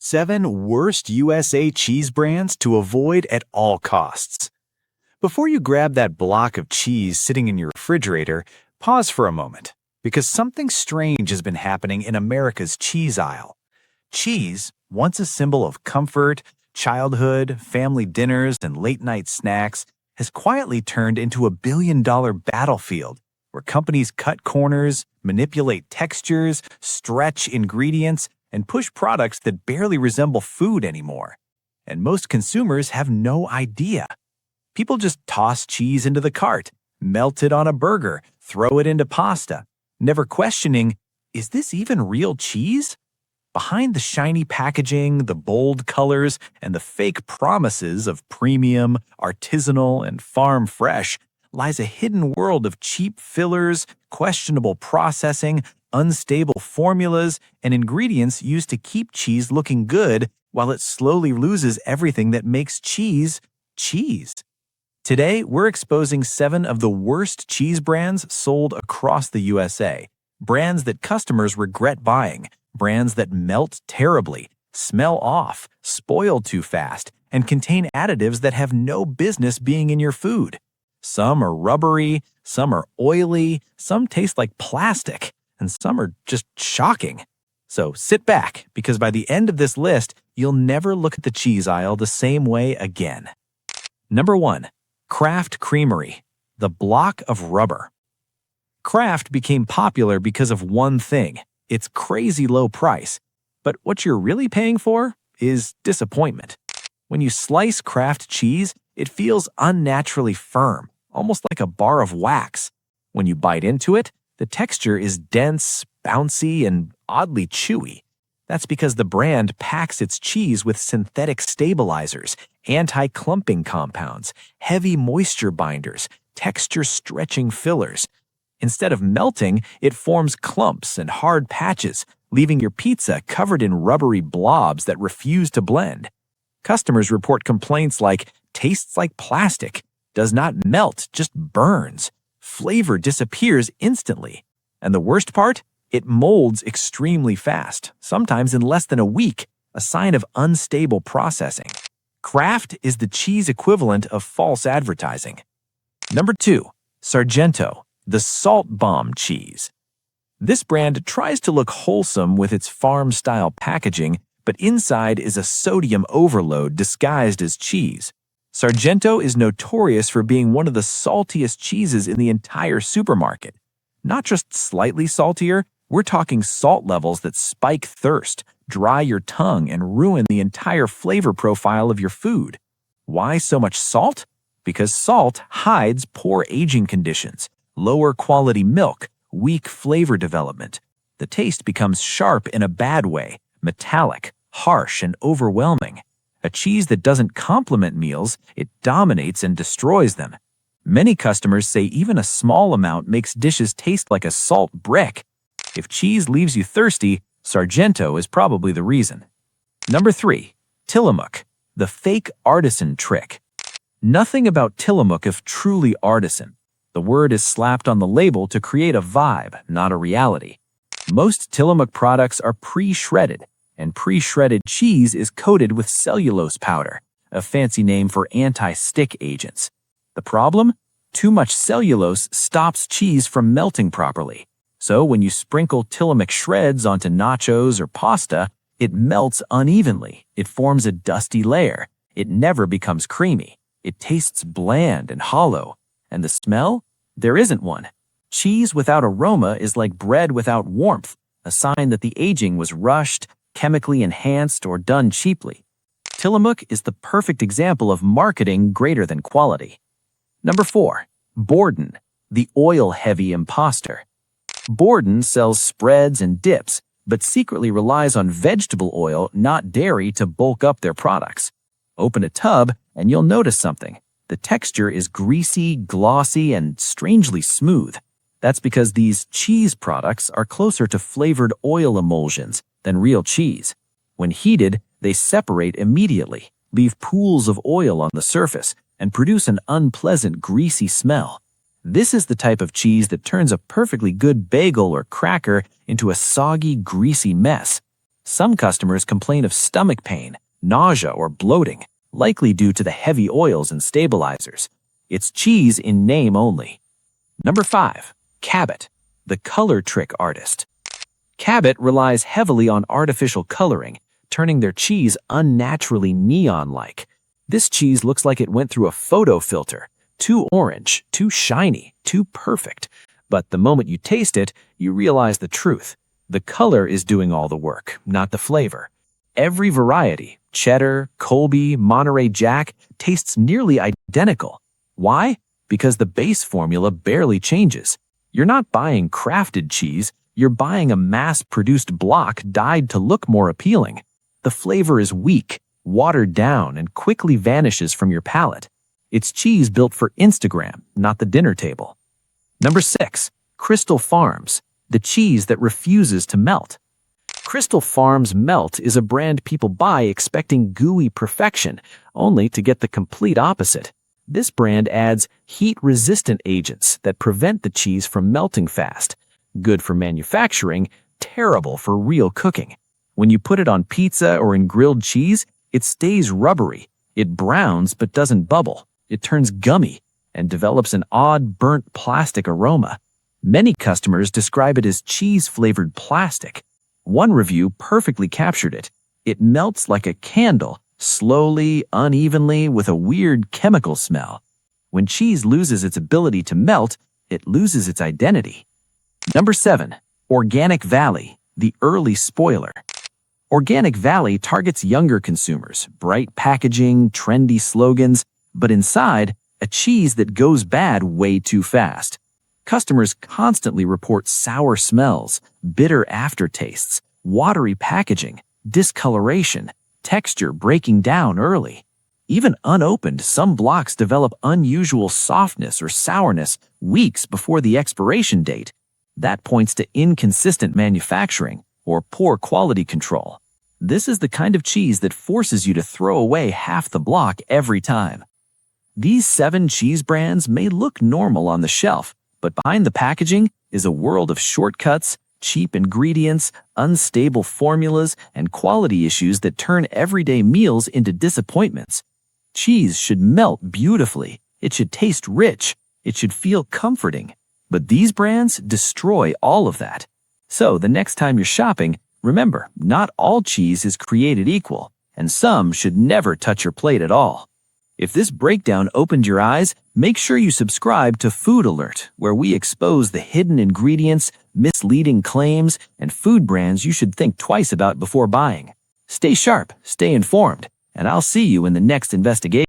7 worst USA cheese brands to avoid at all costs. Before you grab that block of cheese sitting in your refrigerator, pause for a moment, because something strange has been happening in America's cheese aisle. Cheese, once a symbol of comfort, childhood, family dinners, and late-night snacks, has quietly turned into a billion-dollar battlefield where companies cut corners, manipulate textures, stretch ingredients, and push products that barely resemble food anymore. And most consumers have no idea. People just toss cheese into the cart, melt it on a burger, throw it into pasta, never questioning, is this even real cheese? Behind the shiny packaging, the bold colors, and the fake promises of premium, artisanal, and farm fresh lies a hidden world of cheap fillers, questionable processing, unstable formulas, and ingredients used to keep cheese looking good while it slowly loses everything that makes cheese, cheese. Today, we're exposing 7 of the worst cheese brands sold across the USA. Brands that customers regret buying, brands that melt terribly, smell off, spoil too fast, and contain additives that have no business being in your food. Some are rubbery, some are oily, some taste like plastic, and some are just shocking. So sit back, because by the end of this list, you'll never look at the cheese aisle the same way again. Number 1. Kraft Creamery, the block of rubber. Kraft became popular because of one thing, its crazy low price. But what you're really paying for is disappointment. When you slice Kraft cheese, it feels unnaturally firm, almost like a bar of wax. When you bite into it, the texture is dense, bouncy, and oddly chewy. That's because the brand packs its cheese with synthetic stabilizers, anti-clumping compounds, heavy moisture binders, texture-stretching fillers. Instead of melting, it forms clumps and hard patches, leaving your pizza covered in rubbery blobs that refuse to blend. Customers report complaints like, tastes like plastic, does not melt, just burns. Flavor disappears instantly. And the worst part? It molds extremely fast, sometimes in less than a week, a sign of unstable processing. Kraft is the cheese equivalent of false advertising. Number 2. Sargento, the salt bomb cheese. This brand tries to look wholesome with its farm-style packaging, but inside is a sodium overload disguised as cheese. Sargento is notorious for being one of the saltiest cheeses in the entire supermarket. Not just slightly saltier, we're talking salt levels that spike thirst, dry your tongue, and ruin the entire flavor profile of your food. Why so much salt? Because salt hides poor aging conditions, lower quality milk, weak flavor development. The taste becomes sharp in a bad way, metallic, harsh, and overwhelming. A cheese that doesn't complement meals, it dominates and destroys them. Many customers say even a small amount makes dishes taste like a salt brick. If cheese leaves you thirsty, Sargento is probably the reason. Number 3. Tillamook, the fake artisan trick. Nothing about Tillamook is truly artisan. The word is slapped on the label to create a vibe, not a reality. Most Tillamook products are pre-shredded, and pre-shredded cheese is coated with cellulose powder, a fancy name for anti-stick agents. The problem? Too much cellulose stops cheese from melting properly. So when you sprinkle Tillamook shreds onto nachos or pasta, it melts unevenly. It forms a dusty layer. It never becomes creamy. It tastes bland and hollow. And the smell? There isn't one. Cheese without aroma is like bread without warmth, a sign that the aging was rushed, chemically enhanced, or done cheaply. Tillamook is the perfect example of marketing greater than quality. Number 4. Borden, the oil-heavy imposter. Borden sells spreads and dips, but secretly relies on vegetable oil, not dairy, to bulk up their products. Open a tub, and you'll notice something. The texture is greasy, glossy, and strangely smooth. That's because these cheese products are closer to flavored oil emulsions than real cheese. When heated, they separate immediately, leave pools of oil on the surface, and produce an unpleasant greasy smell. This is the type of cheese that turns a perfectly good bagel or cracker into a soggy, greasy mess. Some customers complain of stomach pain, nausea, or bloating, likely due to the heavy oils and stabilizers. It's cheese in name only. Number 5. Cabot, the color trick artist. Cabot relies heavily on artificial coloring, turning their cheese unnaturally neon-like. This cheese looks like it went through a photo filter. Too orange, too shiny, too perfect. But the moment you taste it, you realize the truth. The color is doing all the work, not the flavor. Every variety, cheddar, Colby, Monterey Jack, tastes nearly identical. Why? Because the base formula barely changes. You're not buying crafted cheese, you're buying a mass-produced block dyed to look more appealing. The flavor is weak, watered down, and quickly vanishes from your palate. It's cheese built for Instagram, not the dinner table. Number 6. Crystal Farms, the cheese that refuses to melt. Crystal Farms Melt is a brand people buy expecting gooey perfection, only to get the complete opposite. This brand adds heat-resistant agents that prevent the cheese from melting fast. Good for manufacturing, terrible for real cooking. When you put it on pizza or in grilled cheese, it stays rubbery. It browns but doesn't bubble. It turns gummy and develops an odd burnt plastic aroma. Many customers describe it as cheese-flavored plastic. One review perfectly captured it. It melts like a candle, slowly, unevenly, with a weird chemical smell. When cheese loses its ability to melt, it loses its identity. Number 7. Organic Valley, the early spoiler. Organic Valley targets younger consumers, bright packaging, trendy slogans, but inside, a cheese that goes bad way too fast. Customers constantly report sour smells, bitter aftertastes, watery packaging, discoloration, texture breaking down early. Even unopened, some blocks develop unusual softness or sourness weeks before the expiration date. That points to inconsistent manufacturing or poor quality control. This is the kind of cheese that forces you to throw away half the block every time. These 7 cheese brands may look normal on the shelf, but behind the packaging is a world of shortcuts, cheap ingredients, unstable formulas, and quality issues that turn everyday meals into disappointments. Cheese should melt beautifully. It should taste rich. It should feel comforting. But these brands destroy all of that. So the next time you're shopping, remember, not all cheese is created equal, and some should never touch your plate at all. If this breakdown opened your eyes, make sure you subscribe to Food Alert, where we expose the hidden ingredients, misleading claims, and food brands you should think twice about before buying. Stay sharp, stay informed, and I'll see you in the next investigation.